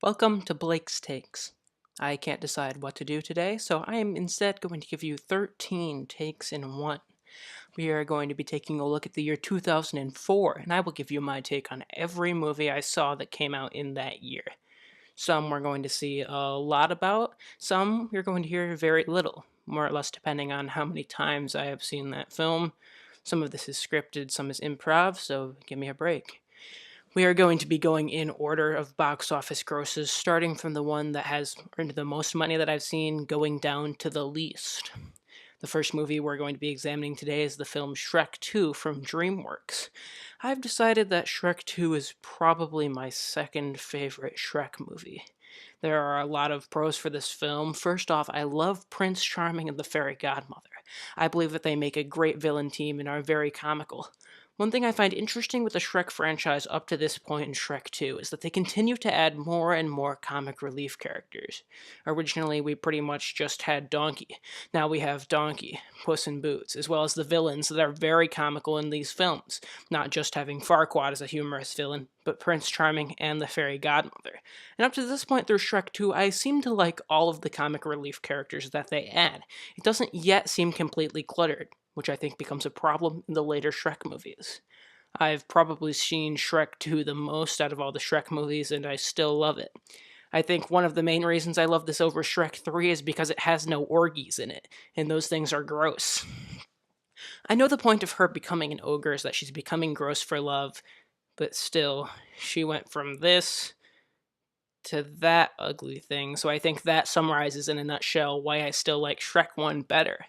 Welcome to Blake's Takes. I can't decide what to do today, so I am instead going to give you 13 takes in one. We are going to be taking a look at the year 2004, and I will give you my take on every movie I saw that came out in that year. Some we're going to see a lot about, some you're going to hear very little, more or less depending on how many times I have seen that film. Some of this is scripted, some is improv, so give me a break. We are going to be going in order of box office grosses, starting from the one that has earned the most money that I've seen, going down to the least. The first movie we're going to be examining today is the film Shrek 2 from DreamWorks. I've decided that Shrek 2 is probably my second favorite Shrek movie. There are a lot of pros for this film. First off, I love Prince Charming and the Fairy Godmother. I believe that they make a great villain team and are very comical. One thing I find interesting with the Shrek franchise up to this point in Shrek 2 is that they continue to add more and more comic relief characters. Originally, we pretty much just had Donkey. Now we have Donkey, Puss in Boots, as well as the villains that are very comical in these films, not just having Farquaad as a humorous villain, but Prince Charming and the Fairy Godmother. And up to this point through Shrek 2, I seem to like all of the comic relief characters that they add. It doesn't yet seem completely cluttered, which I think becomes a problem in the later Shrek movies. I've probably seen Shrek 2 the most out of all the Shrek movies, and I still love it. I think one of the main reasons I love this over Shrek 3 is because it has no orgies in it, and those things are gross. I know the point of her becoming an ogre is that she's becoming gross for love, but still, she went from this to that ugly thing, so I think that summarizes in a nutshell why I still like Shrek 1 better.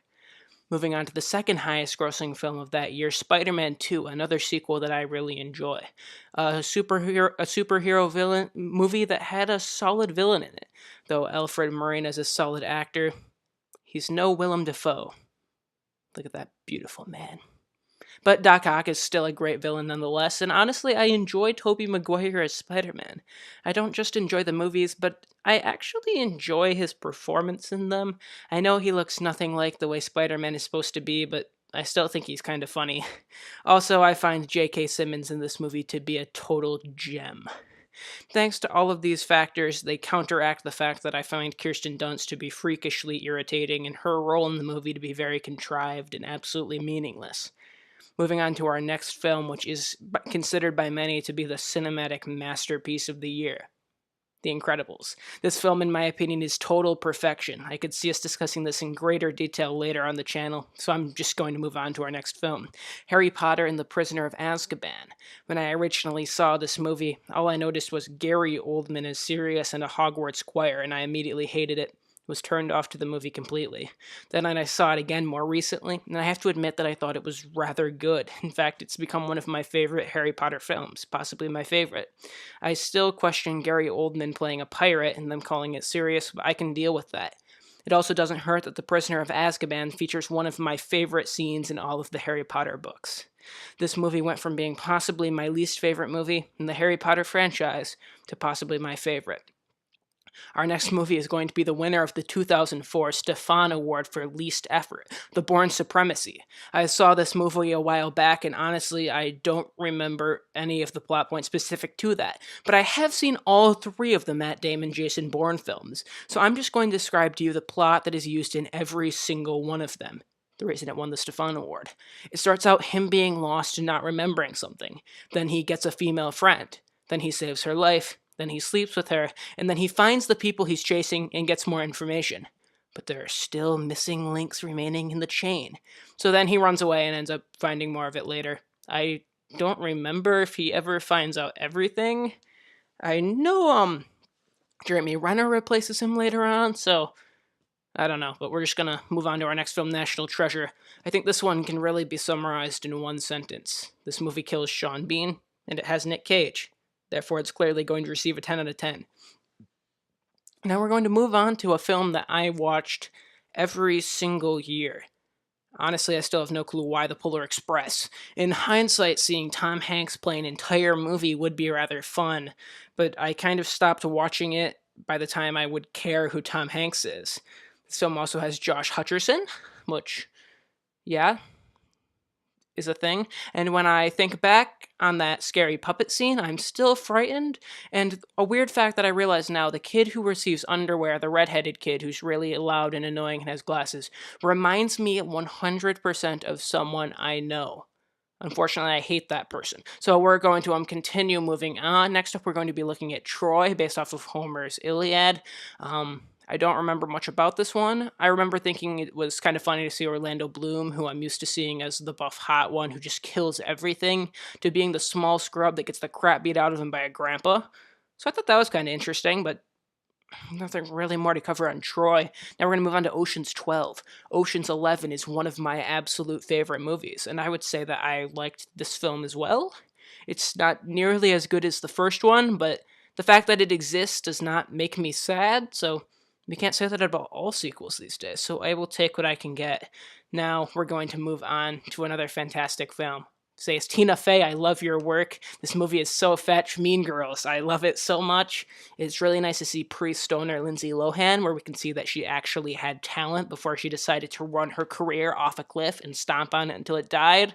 Moving on to the second highest grossing film of that year, Spider Man 2, another sequel that I really enjoy. A superhero villain movie that had a solid villain in it. Though Alfred Moreno is a solid actor, he's no Willem Dafoe. Look at that beautiful man. But Doc Ock is still a great villain nonetheless, and honestly, I enjoy Tobey Maguire as Spider-Man. I don't just enjoy the movies, but I actually enjoy his performance in them. I know he looks nothing like the way Spider-Man is supposed to be, but I still think he's kind of funny. Also, I find J.K. Simmons in this movie to be a total gem. Thanks to all of these factors, they counteract the fact that I find Kirsten Dunst to be freakishly irritating and her role in the movie to be very contrived and absolutely meaningless. Moving on to our next film, which is considered by many to be the cinematic masterpiece of the year, The Incredibles. This film, in my opinion, is total perfection. I could see us discussing this in greater detail later on the channel, so I'm just going to move on to our next film, Harry Potter and the Prisoner of Azkaban. When I originally saw this movie, all I noticed was Gary Oldman as Sirius and a Hogwarts squire, and I immediately hated it. Was turned off to the movie completely. Then I saw it again more recently, and I have to admit that I thought it was rather good. In fact, it's become one of my favorite Harry Potter films, possibly my favorite. I still question Gary Oldman playing a pirate and them calling it serious, but I can deal with that. It also doesn't hurt that The Prisoner of Azkaban features one of my favorite scenes in all of the Harry Potter books. This movie went from being possibly my least favorite movie in the Harry Potter franchise to possibly my favorite. Our next movie is going to be the winner of the 2004 Stefan Award for Least Effort, The Bourne Supremacy. I saw this movie a while back, and honestly, I don't remember any of the plot points specific to that. But I have seen all three of the Matt Damon Jason Bourne films, so I'm just going to describe to you the plot that is used in every single one of them. The reason it won the Stefan Award. It starts out him being lost and not remembering something. Then he gets a female friend. Then he saves her life. Then he sleeps with her, and then he finds the people he's chasing and gets more information. But there are still missing links remaining in the chain. So then he runs away and ends up finding more of it later. I don't remember if he ever finds out everything. I know Jeremy Renner replaces him later on, so I don't know, but we're just gonna move on to our next film, National Treasure. I think this one can really be summarized in one sentence. This movie kills Sean Bean, and it has Nick Cage. Therefore, it's clearly going to receive a 10 out of 10. Now we're going to move on to a film that I watched every single year. Honestly, I still have no clue why, The Polar Express. In hindsight, seeing Tom Hanks play an entire movie would be rather fun, but I kind of stopped watching it by the time I would care who Tom Hanks is. This film also has Josh Hutcherson, which, yeah, is a thing. And when I think back on that scary puppet scene, I'm still frightened. And a weird fact that I realize now, the kid who receives underwear, the redheaded kid who's really loud and annoying and has glasses, reminds me 100% of someone I know. Unfortunately, I hate that person. So we're going to continue moving on. Next up, we're going to be looking at Troy, based off of Homer's Iliad. I don't remember much about this one. I remember thinking it was kind of funny to see Orlando Bloom, who I'm used to seeing as the buff hot one who just kills everything, to being the small scrub that gets the crap beat out of him by a grandpa. So I thought that was kind of interesting, but nothing really more to cover on Troy. Now we're going to move on to Ocean's 12. Ocean's 11 is one of my absolute favorite movies, and I would say that I liked this film as well. It's not nearly as good as the first one, but the fact that it exists does not make me sad, so we can't say that about all sequels these days, so I will take what I can get. Now we're going to move on to another fantastic film. Say it's Tina Fey, I love your work. This movie is so fetch. Mean Girls, I love it so much. It's really nice to see pre-stoner Lindsay Lohan, where we can see that she actually had talent before she decided to run her career off a cliff and stomp on it until it died.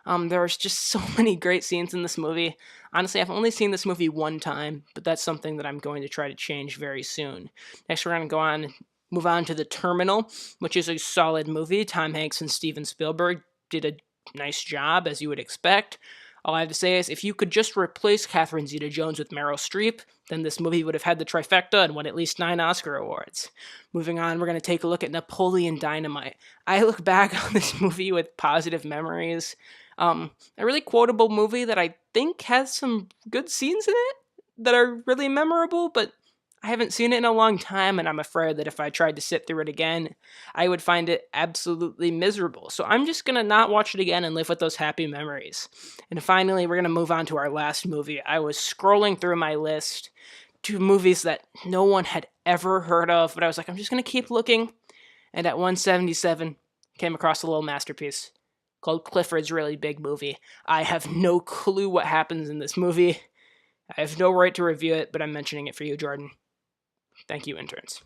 There was just so many great scenes in this movie. Honestly, I've only seen this movie one time, but that's something that I'm going to try to change very soon. Next, we're going to move on to The Terminal, which is a solid movie. Tom Hanks and Steven Spielberg did a nice job, as you would expect. All I have to say is, if you could just replace Catherine Zeta-Jones with Meryl Streep, then this movie would have had the trifecta and won at least 9 Oscar awards. Moving on, we're going to take a look at Napoleon Dynamite. I look back on this movie with positive memories. A really quotable movie that I think has some good scenes in it that are really memorable, but I haven't seen it in a long time, and I'm afraid that if I tried to sit through it again, I would find it absolutely miserable. So I'm just going to not watch it again and live with those happy memories. And finally, we're going to move on to our last movie. I was scrolling through my list to movies that no one had ever heard of, but I was like, I'm just going to keep looking. And at 177, came across a little masterpiece called Clifford's Really Big Movie. I have no clue what happens in this movie. I have no right to review it, but I'm mentioning it for you, Jordan. Thank you, interns.